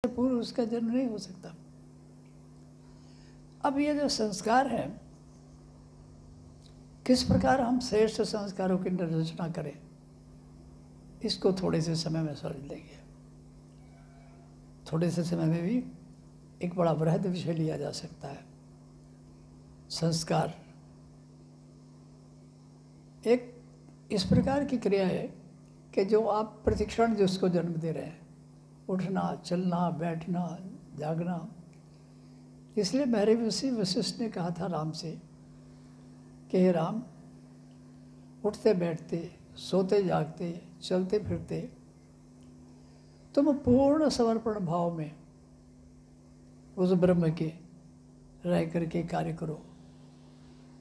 पूर्व उसका जन्म नहीं हो सकता। अब ये जो संस्कार है, किस प्रकार हम श्रेष्ठ संस्कारों की रचना करें, इसको थोड़े से समय में समझ लेंगे। थोड़े से समय में भी एक बड़ा बृहद विषय लिया जा सकता है। संस्कार एक इस प्रकार की क्रिया है कि जो आप प्रतिक्षण जिसको जन्म दे रहे हैं, उठना, चलना, बैठना, जागना। इसलिए महर्षि वशिष्ठ ने कहा था राम से कि हे राम, उठते बैठते, सोते जागते, चलते फिरते तुम पूर्ण समर्पण भाव में उस ब्रह्म के रह करके कार्य करो।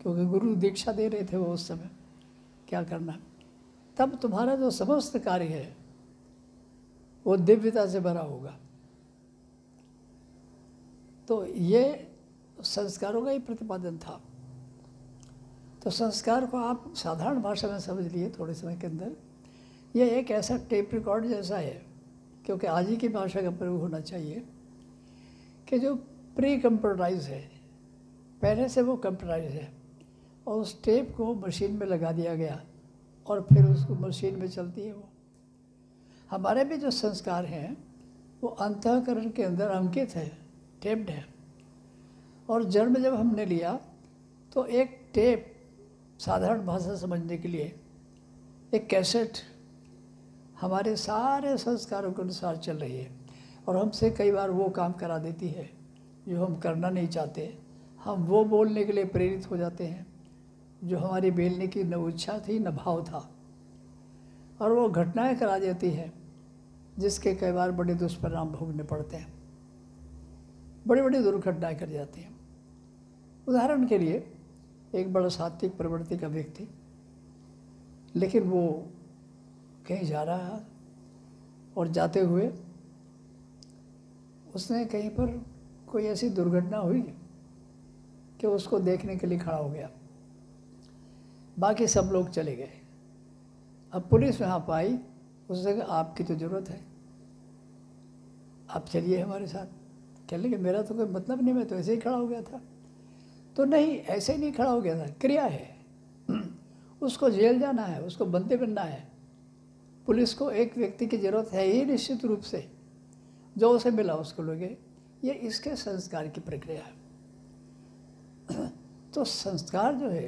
क्योंकि गुरु दीक्षा दे रहे थे वो उस समय क्या करना, तब तुम्हारा जो समस्त कार्य है वो दिव्यता से भरा होगा। तो ये संस्कारों का ही प्रतिपादन था। तो संस्कार को आप साधारण भाषा में समझ लिए थोड़े समय के अंदर, ये एक ऐसा टेप रिकॉर्ड जैसा है, क्योंकि आज ही की भाषा का प्रयोग होना चाहिए कि जो प्री कंप्यूटराइज है, पहले से वो कंप्यूटराइज है, और उस टेप को मशीन में लगा दिया गया और फिर उसको मशीन में चलती है वो। हमारे भी जो संस्कार हैं वो अंतःकरण के अंदर अंकित है, टेप्ड है। और जन्म जब हमने लिया तो एक टेप, साधारण भाषा समझने के लिए एक कैसेट हमारे सारे संस्कारों के अनुसार चल रही है, और हमसे कई बार वो काम करा देती है जो हम करना नहीं चाहते। हम वो बोलने के लिए प्रेरित हो जाते हैं जो हमारी बोलने की न इच्छा थी न भाव था, और वो घटनाएं करा देती है जिसके कई बार बड़े दुष्परिणाम भोगने पड़ते हैं, बड़ी बड़ी दुर्घटनाएं कर जाती हैं। उदाहरण के लिए एक बड़ा सात्विक प्रवृत्ति का व्यक्ति, लेकिन वो कहीं जा रहा है और जाते हुए उसने कहीं पर कोई ऐसी दुर्घटना हुई कि उसको देखने के लिए खड़ा हो गया। बाकी सब लोग चले गए। अब पुलिस वहाँ पर आई, उसने कहा आपकी तो ज़रूरत है, आप चलिए हमारे साथ। कह लेंगे मेरा तो कोई मतलब नहीं, मैं तो ऐसे ही खड़ा हो गया था। तो नहीं, ऐसे ही नहीं खड़ा हो गया था, क्रिया है। उसको जेल जाना है, उसको बंदी बनना है। पुलिस को एक व्यक्ति की ज़रूरत है ही निश्चित रूप से, जो उसे मिला उसको लोगे। ये इसके संस्कार की प्रक्रिया है। तो संस्कार जो है,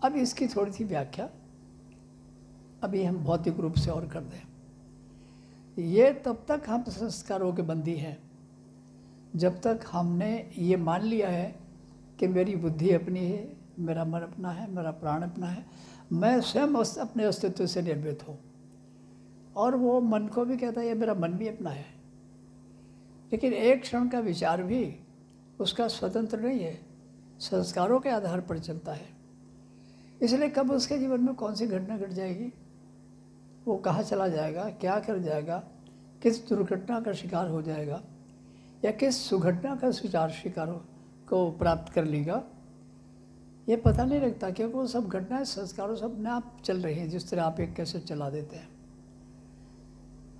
अब इसकी थोड़ी सी व्याख्या अभी हम भौतिक रूप से और कर दें। ये तब तक हम संस्कारों के बंदी हैं जब तक हमने ये मान लिया है कि मेरी बुद्धि अपनी है, मेरा मन अपना है, मेरा प्राण अपना है, मैं स्वयं अपने अस्तित्व से निर्मित हूँ। और वो मन को भी कहता है ये मेरा मन भी अपना है, लेकिन एक क्षण का विचार भी उसका स्वतंत्र नहीं है, संस्कारों के आधार पर चलता है। इसलिए कब उसके जीवन में कौन सी घटना घट जाएगी, वो कहाँ चला जाएगा, क्या कर जाएगा, किस दुर्घटना का शिकार हो जाएगा या किस सुघटना का शिकार को प्राप्त कर लेगा, ये पता नहीं लगता। क्योंकि वो सब घटनाएं संस्कारों से अपने आप चल रही हैं। जिस तरह आप एक कैसेट चला देते हैं,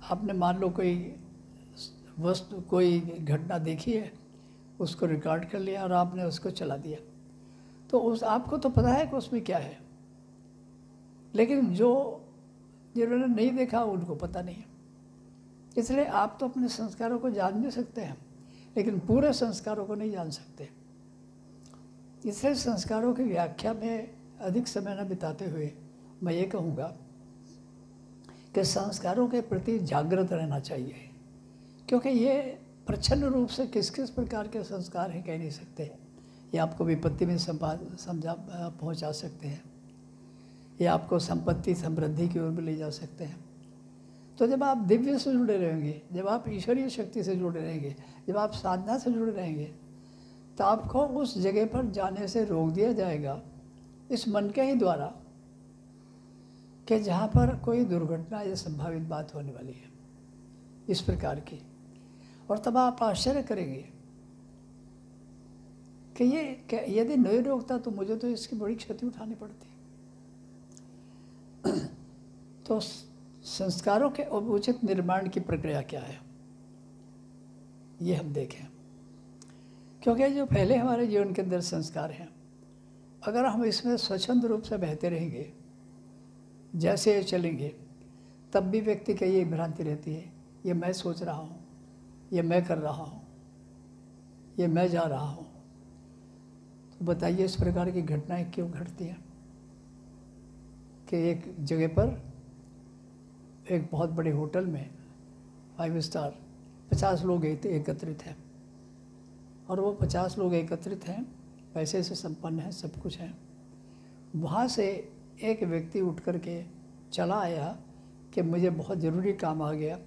आपने मान लो कोई वस्तु, कोई घटना देखी है, उसको रिकॉर्ड कर लिया और आपने उसको चला दिया, तो उस आपको तो पता है कि उसमें क्या है, लेकिन जिन्होंने नहीं देखा उनको पता नहीं है। इसलिए आप तो अपने संस्कारों को जान भी सकते हैं, लेकिन पूरे संस्कारों को नहीं जान सकते। इसलिए संस्कारों की व्याख्या में अधिक समय न बिताते हुए मैं ये कहूँगा कि संस्कारों के प्रति जागृत रहना चाहिए। क्योंकि ये प्रच्छन्न रूप से किस किस प्रकार के संस्कार हैं कह नहीं सकते। ये आपको विपत्ति में पहुँचा सकते हैं, ये आपको संपत्ति समृद्धि की ओर भी ले जा सकते हैं। तो जब आप दिव्य से जुड़े रहेंगे, जब आप ईश्वरीय शक्ति से जुड़े रहेंगे, जब आप साधना से जुड़े रहेंगे, तो आपको उस जगह पर जाने से रोक दिया जाएगा इस मन के ही द्वारा कि जहाँ पर कोई दुर्घटना या संभावित बात होने वाली है इस प्रकार की। और तब आप आश्चर्य करेंगे कि ये यदि नहीं रोकता तो मुझे तो इसकी बड़ी क्षति उठानी पड़ती। तो संस्कारों के उचित निर्माण की प्रक्रिया क्या है? ये हम देखें, क्योंकि जो पहले हमारे जीवन के अंदर संस्कार हैं, अगर हम इसमें स्वच्छंद रूप से बहते रहेंगे, जैसे ये चलेंगे, तब भी व्यक्ति की ये भ्रांति रहती है, ये मैं सोच रहा हूँ, ये मैं कर रहा हूँ, ये मैं जा रहा हूँ। तो बताइए इस प्रकार की घटनाएं क्यों घटती हैं कि एक जगह पर एक बहुत बड़े होटल में 5 स्टार 50 लोग एकत्रित हैं, और वो 50 लोग एकत्रित हैं, पैसे से संपन्न हैं, सब कुछ है। वहाँ से एक व्यक्ति उठ कर के चला आया कि मुझे बहुत ज़रूरी काम आ गया,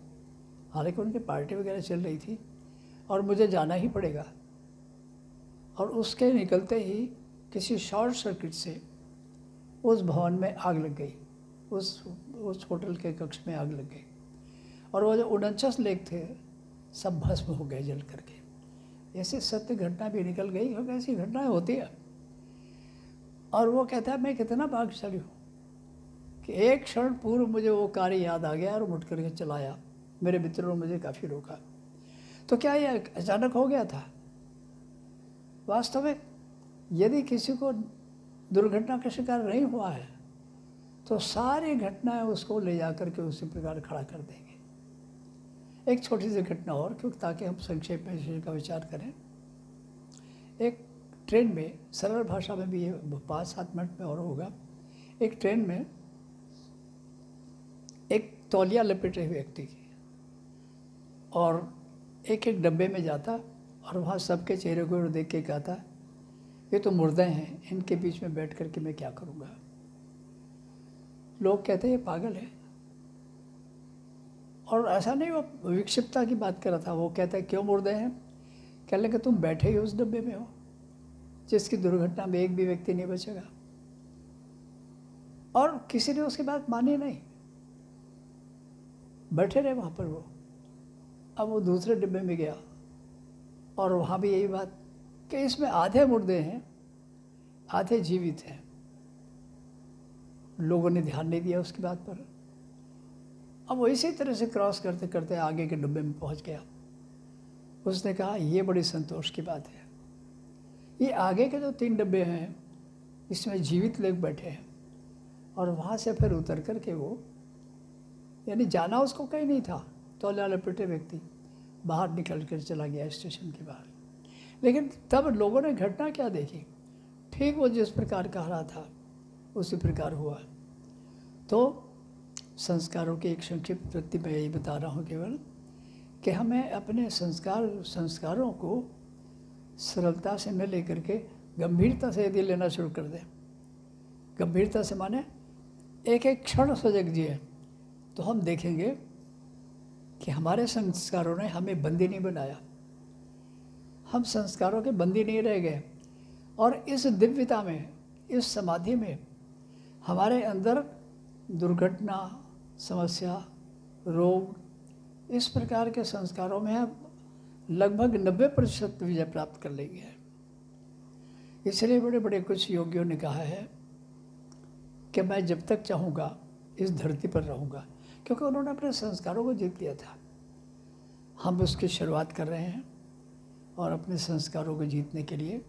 हालांकि उनकी पार्टी वगैरह चल रही थी और मुझे जाना ही पड़ेगा। और उसके निकलते ही किसी शॉर्ट सर्किट से उस भवन में आग लग गई, उस होटल के कक्ष में आग लग गई, और वो जो 49 लोग थे सब भस्म हो गए जल करके। ऐसी सत्य घटना भी निकल गई, क्योंकि ऐसी घटनाएं होती है। और वो कहता है मैं कितना भाग्यशाली हूँ कि एक क्षण पूर्व मुझे वो कार्य याद आ गया और उठ करके चलाया। मेरे मित्रों ने मुझे काफ़ी रोका। तो क्या ये अचानक हो गया था? वास्तव में यदि किसी को दुर्घटना का शिकार नहीं हुआ है तो सारी घटनाएं उसको ले जा करके उसी प्रकार खड़ा कर देंगे। एक छोटी सी घटना और, क्योंकि ताकि हम संक्षेप में इसी का विचार करें। एक ट्रेन में, सरल भाषा में भी ये 5-7 मिनट में और होगा, एक ट्रेन में एक तौलिया लपेटे हुए व्यक्ति की, और एक एक डब्बे में जाता और वहाँ सबके चेहरे को देख के कहता ये तो मुर्दे हैं, इनके बीच में बैठ कर के मैं क्या करूँगा। लोग कहते हैं ये पागल है। और ऐसा नहीं वो विक्षिप्तता की बात कर रहा था, वो कहता है क्यों मुर्दे हैं? कह लगे तुम बैठे ही उस डब्बे में हो जिसकी दुर्घटना में एक भी व्यक्ति नहीं बचेगा। और किसी ने उसकी बात मानी नहीं, बैठे रहे वहाँ पर वो। अब वो दूसरे डिब्बे में गया और वहाँ भी यही बात कि इसमें आधे मुर्दे हैं, आधे जीवित हैं। लोगों ने ध्यान नहीं दिया उसकी बात पर। अब वो इसी तरह से क्रॉस करते करते आगे के डिब्बे में पहुँच गया। उसने कहा ये बड़ी संतोष की बात है, ये आगे के जो 3 डिब्बे हैं इसमें जीवित लोग बैठे हैं। और वहाँ से फिर उतर कर के वो, यानी जाना उसको कहीं नहीं था, तौलिया लपेटे व्यक्ति बाहर निकल कर चला गया स्टेशन के बाहर। लेकिन तब लोगों ने घटना क्या देखी, ठीक वो जिस प्रकार कह रहा था उसी प्रकार हुआ। तो संस्कारों की एक संक्षिप्त प्रति मैं यही बता रहा हूँ केवल कि हमें अपने संस्कारों को सरलता से न लेकर के गंभीरता से यदि लेना शुरू कर दें, गंभीरता से माने एक एक क्षण सजग जिए, तो हम देखेंगे कि हमारे संस्कारों ने हमें बंदी नहीं बनाया, हम संस्कारों के बंदी नहीं रह गए। और इस दिव्यता में, इस समाधि में हमारे अंदर दुर्घटना, समस्या, रोग, इस प्रकार के संस्कारों में हम लगभग 90% विजय प्राप्त कर लेंगे। इसलिए बड़े बड़े कुछ योगियों ने कहा है कि मैं जब तक चाहूँगा इस धरती पर रहूँगा, क्योंकि उन्होंने अपने संस्कारों को जीत लिया था। हम उसकी शुरुआत कर रहे हैं और अपने संस्कारों को जीतने के लिए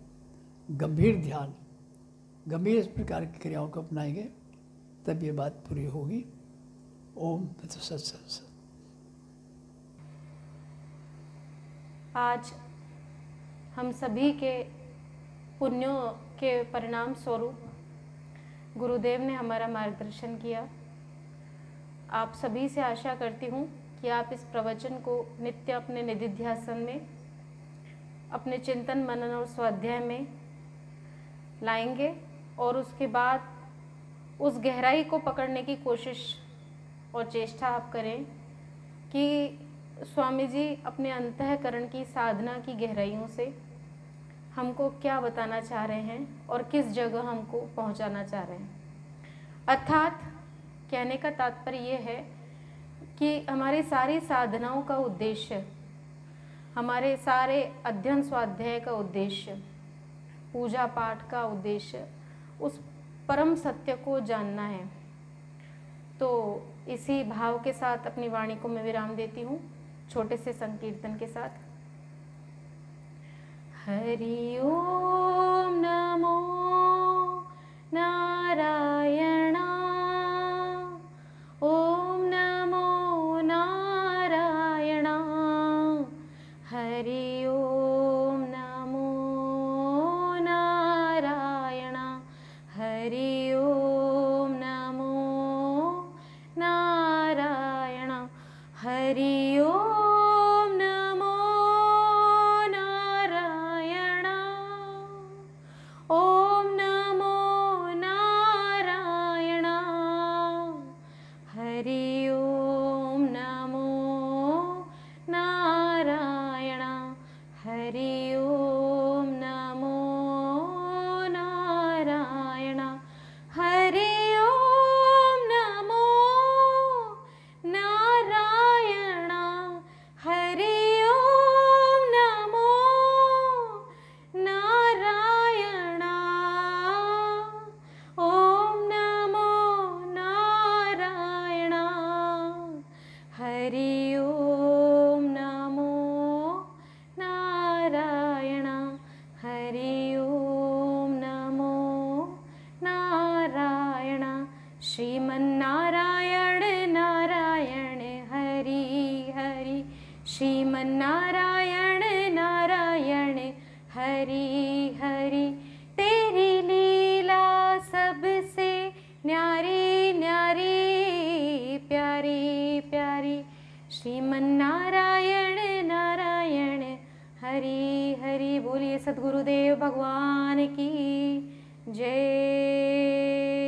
गंभीर ध्यान, गंभीर इस प्रकार की क्रियाओं को अपनाएंगे, तब ये बात पूरी होगी। ओम तत्सत। आज हम सभी के पुण्यों के परिणाम स्वरूप गुरुदेव ने हमारा मार्गदर्शन किया। आप सभी से आशा करती हूँ कि आप इस प्रवचन को नित्य अपने निधिध्यासन में, अपने चिंतन मनन और स्वाध्याय में लाएंगे और उसके बाद उस गहराई को पकड़ने की कोशिश और चेष्टा आप करें कि स्वामी जी अपने अंतःकरण की साधना की गहराइयों से हमको क्या बताना चाह रहे हैं और किस जगह हमको पहुंचाना चाह रहे हैं। अर्थात कहने का तात्पर्य ये है कि हमारी सारी साधनाओं का उद्देश्य, हमारे सारे अध्ययन स्वाध्याय का उद्देश्य, पूजा पाठ का उद्देश्य उस परम सत्य को जानना है। तो इसी भाव के साथ अपनी वाणी को मैं विराम देती हूँ, छोटे से संकीर्तन के साथ। हरि ओम नमो नारायण। ओम नमो नारायण। हरि ओम नमो नारायण। हरि ओम नमो नारायण। हरि ओम नमो नारायण। ओम नमो नारायण। हरि ओम नमो नारायण। हरि ओम नमो नारायण। हरि ओम नमो नारायण। हरि ओम नमो नारायण। ओम नमो नारायण। हरि ओम नमो नारायण। हरि ओम नमो नारायण। श्रीमन्नारायण नारायण हरि हरि। श्रीमन्नारायण नारायण हरि हरि। तेरी लीला सबसे न्यारी न्यारी प्यारी प्यारी। श्रीमन्नारायण नारायण हरि हरि। बोलिए सद्गुरुदेव भगवान की जय।